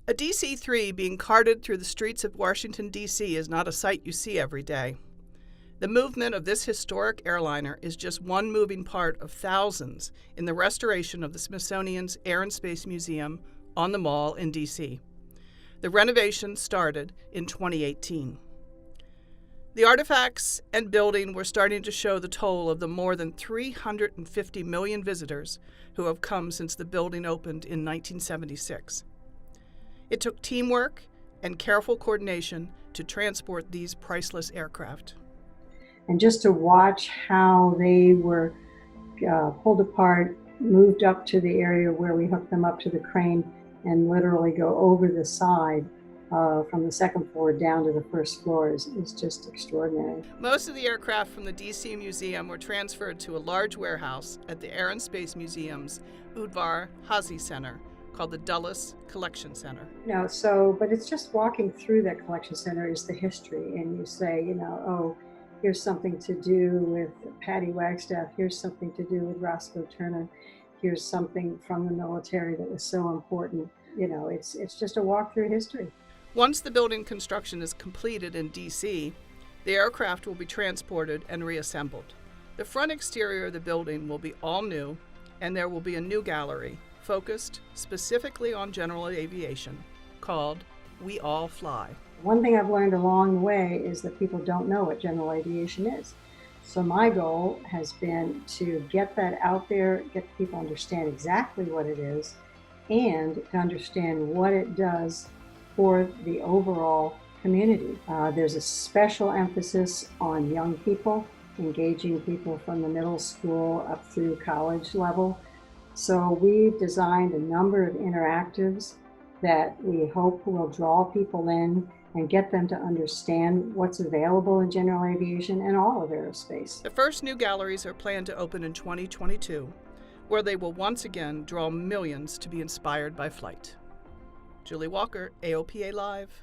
A DC-3 being carted through the streets of Washington, D.C. is not a sight you see every day. The movement of this historic airliner is just one moving part of thousands in the restoration of the Smithsonian's Air and Space Museum on the Mall in D.C. The renovation started in 2018. The artifacts and building were starting to show the toll of the more than 350 million visitors who have come since the building opened in 1976. It took teamwork and careful coordination to transport these priceless aircraft. And just to watch how they were pulled apart, moved up to the area where we hooked them up to the crane and literally go over the side from the second floor down to the first floor is just extraordinary. Most of the aircraft from the DC Museum were transferred to a large warehouse at the Air and Space Museum's Udvar Hazy Center, called the Dulles Collection Center. But it's just walking through that collection center is the history, and you say, oh, here's something to do with Patty Wagstaff, here's something to do with Roscoe Turner, here's something from the military that was so important. It's just a walk through history. Once the building construction is completed in D.C., the aircraft will be transported and reassembled. The front exterior of the building will be all new, and there will be a new gallery focused specifically on general aviation called We All Fly. One thing I've learned along the way is that people don't know what general aviation is. So my goal has been to get that out there, get people to understand exactly what it is, and to understand what it does for the overall community. There's a special emphasis on young people, engaging people from the middle school up through college level. So we've designed a number of interactives that we hope will draw people in and get them to understand what's available in general aviation and all of aerospace. The first new galleries are planned to open in 2022, where they will once again draw millions to be inspired by flight. Julie Walker, AOPA Live.